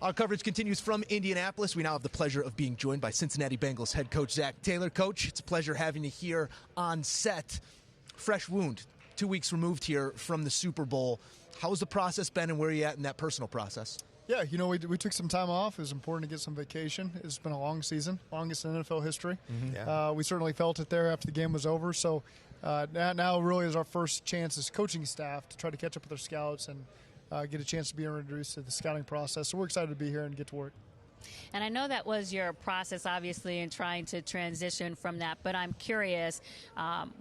Our coverage continues from Indianapolis. We now have the pleasure of being joined by Cincinnati Bengals head coach Zac Taylor. Coach, it's a pleasure having you here on set. Fresh wound, 2 weeks removed here from the Super Bowl. How's the process been, and where are you at in that personal process? Yeah, we took some time off. It was important to get some vacation. It's been a long season, longest in NFL history. We certainly felt it there after the game was over. So now really is our first chance as coaching staff to try to catch up with our scouts and get a chance to be introduced to the scouting process. So we're excited to be here and get to work. And I know that was your process, obviously, in trying to transition from that. But I'm curious,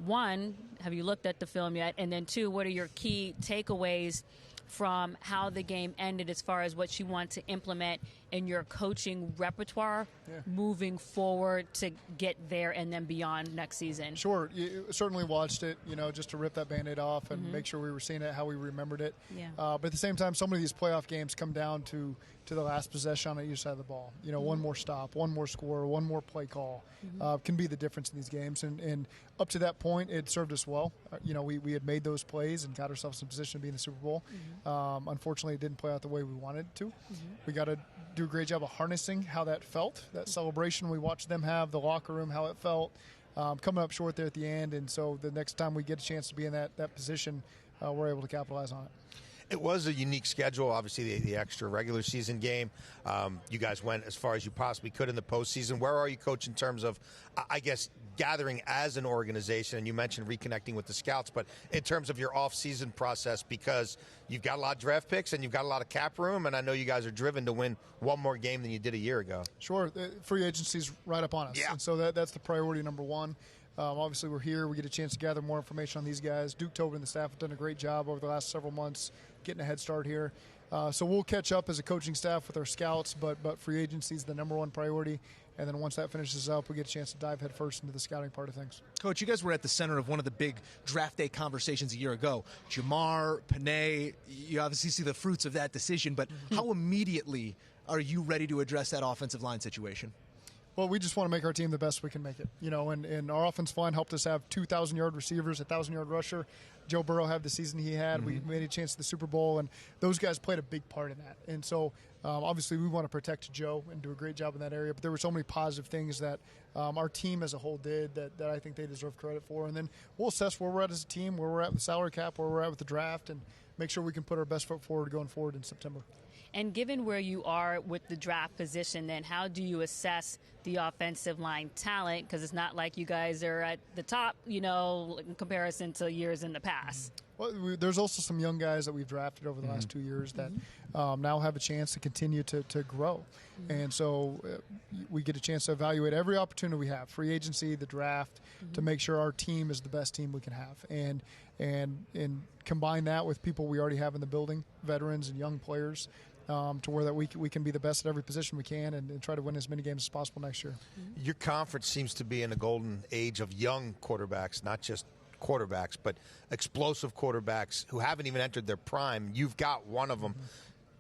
one, have you looked at the film yet? And then two, what are your key takeaways from how the game ended as far as what you want to implement in your coaching repertoire moving forward to get there and then beyond next season? Sure. You certainly watched it, just to rip that Band-Aid off and make sure we were seeing it how we remembered it. But at the same time, so many of these playoff games come down to the last possession on either side of the ball. One more stop, one more score, one more play call can be the difference in these games. And up to that point, it served us well. We had made those plays and got ourselves in position to be in the Super Bowl. Unfortunately, it didn't play out the way we wanted it to. We got to do a great job of harnessing how that felt, that celebration we watched them have, the locker room, how it felt, coming up short there at the end. And so the next time we get a chance to be in that position, we're able to capitalize on it. It was a unique schedule, obviously the extra regular season game. You guys went as far as you possibly could in the postseason. Where are you, Coach, in terms of, I guess, gathering as an organization? And you mentioned reconnecting with the scouts, but in terms of your off-season process, because you've got a lot of draft picks and you've got a lot of cap room, and I know you guys are driven to win one more game than you did a year ago. Sure. Free agency's right up on us. Yeah. And so that's the priority number one. Obviously, we're here. We get a chance to gather more information on these guys. Duke Tobin and the staff have done a great job over the last several months getting a head start here. So we'll catch up as a coaching staff with our scouts, but free agency is the number one priority. And then once that finishes up, we get a chance to dive headfirst into the scouting part of things. Coach, you guys were at the center of one of the big draft day conversations a year ago. Jamar, Panay, you obviously see the fruits of that decision, but how immediately are you ready to address that offensive line situation? Well, we just want to make our team the best we can make it. And our offensive line helped us have 2,000-yard receivers, a 1,000-yard rusher. Joe Burrow had the season he had. We made a chance at the Super Bowl, and those guys played a big part in that. And so, obviously, we want to protect Joe and do a great job in that area. But there were so many positive things that our team as a whole did that I think they deserve credit for. And then we'll assess where we're at as a team, where we're at with the salary cap, where we're at with the draft, and make sure we can put our best foot forward going forward in September. And given where you are with the draft position, then how do you assess the offensive line talent? Because it's not like you guys are at the top, in comparison to years in the past. Well, there's also some young guys that we've drafted over the last 2 years that now have a chance to continue to grow. And so we get a chance to evaluate every opportunity we have, free agency, the draft, to make sure our team is the best team we can have. And combine that with people we already have in the building, veterans and young players, to where that we can be the best at every position we can and try to win as many games as possible next year. Your conference seems to be in a golden age of young quarterbacks, not just quarterbacks, but explosive quarterbacks who haven't even entered their prime. You've got one of them.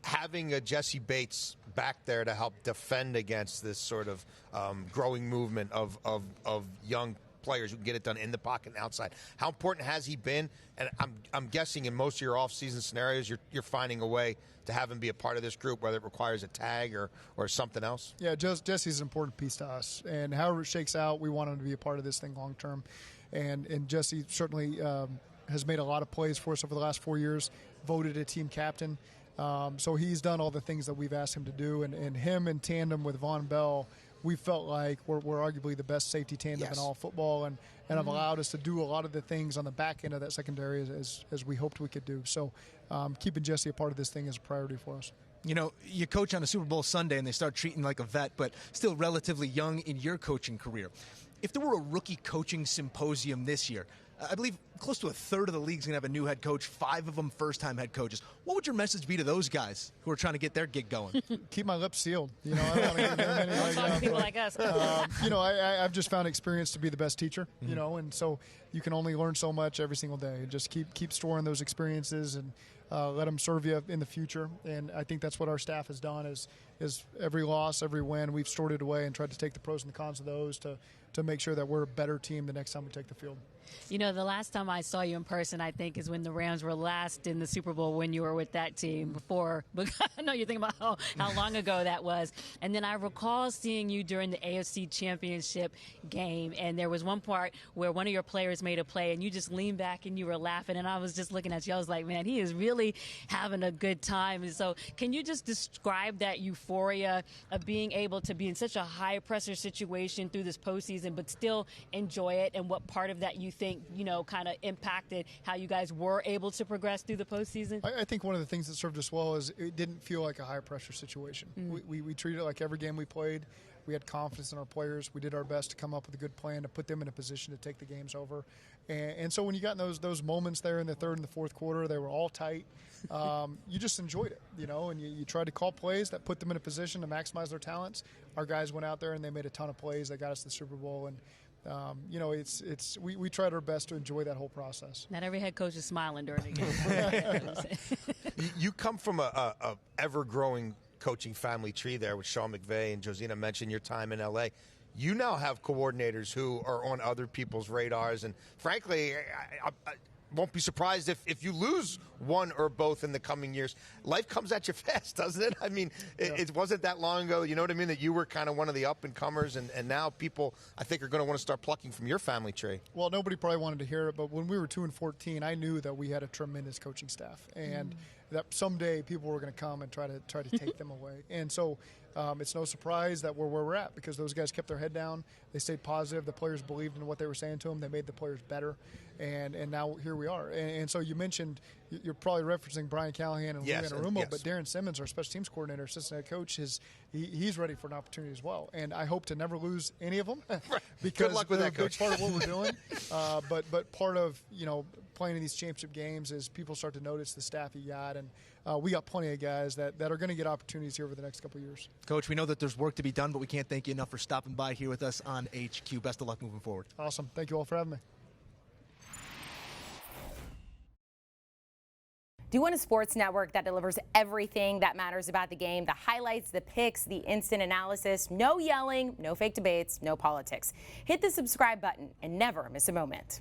Having a Jessie Bates back there to help defend against this sort of growing movement of young players who can get it done in the pocket and outside. How important has he been? And I'm guessing in most of your off-season scenarios, you're finding a way to have him be a part of this group, whether it requires a tag or something else. Yeah, Jesse's an important piece to us, and however it shakes out, we want him to be a part of this thing long term. And Jessie certainly has made a lot of plays for us over the last 4 years. Voted a team captain. So he's done all the things that we've asked him to do, and him in tandem with Von Bell, we felt like we're arguably the best safety tandem in all football, and have allowed us to do a lot of the things on the back end of that secondary as we hoped we could do. So keeping Jessie a part of this thing is a priority for us. You coach on a Super Bowl Sunday and they start treating like a vet, but still relatively young in your coaching career. If there were a rookie coaching symposium this year, I believe close to a third of the league's going to have a new head coach, 5 of them first-time head coaches. What would your message be to those guys who are trying to get their gig going? Keep my lips sealed. I don't want to give them any Don't talk to people like us. I've just found experience to be the best teacher, and so you can only learn so much every single day. Just keep storing those experiences and let them serve you in the future. And I think that's what our staff has done is every loss, every win, we've stored it away and tried to take the pros and the cons of those to make sure that we're a better team the next time we take the field. You know, the last time I saw you in person, I think, is when the Rams were last in the Super Bowl when you were with that team before. I know you're thinking about how long ago that was. And then I recall seeing you during the AFC Championship game, and there was one part where one of your players made a play, and you just leaned back and you were laughing, and I was just looking at you. I was like, man, he is really having a good time. And so can you just describe that euphoria of being able to be in such a high-pressure situation through this postseason but still enjoy it, and what part of that you think, you know, kind of impacted how you guys were able to progress through the postseason? I think one of the things that served us well is it didn't feel like a high-pressure situation. We treated it like every game we played. We had confidence in our players. We did our best to come up with a good plan to put them in a position to take the games over. And so when you got in those moments there in the third and the fourth quarter, they were all tight. You just enjoyed it, you know, and you tried to call plays that put them in a position to maximize their talents. Our guys went out there and they made a ton of plays that got us to the Super Bowl. And you know, we tried our best to enjoy that whole process. Not every head coach is smiling during the game. You come from a ever-growing coaching family tree there with Sean McVay, and Josina mentioned your time in L.A. You now have coordinators who are on other people's radars, and frankly, I won't be surprised if you lose one or both in the coming years. Life comes at you fast, doesn't it? I mean, it wasn't that long ago, you know what I mean, that you were kind of one of the up-and-comers, and now people, I think, are going to want to start plucking from your family tree. Well, nobody probably wanted to hear it, but when we were 2-14, I knew that we had a tremendous coaching staff, and that someday people were going to come and try to take them away. And so it's no surprise that we're where we're at, because those guys kept their head down. They stayed positive. The players believed in what they were saying to them. They made the players better. And now here we are. And so you mentioned, you're probably referencing Brian Callahan and Lou Anarumo, but Darren Simmons, our special teams coordinator, assistant head coach, he's ready for an opportunity as well. And I hope to never lose any of them. Because good luck with that, coach. Part of what we're doing. But part of, you know, playing in these championship games is people start to notice the staff you got, and we got plenty of guys that are going to get opportunities here over the next couple of years. Coach, we know that there's work to be done, but we can't thank you enough for stopping by here with us on HQ. Best of luck moving forward. Awesome. Thank you all for having me. Do you want a sports network that delivers everything that matters about the game? The highlights, the picks, the instant analysis, no yelling, no fake debates, no politics. Hit the subscribe button and never miss a moment.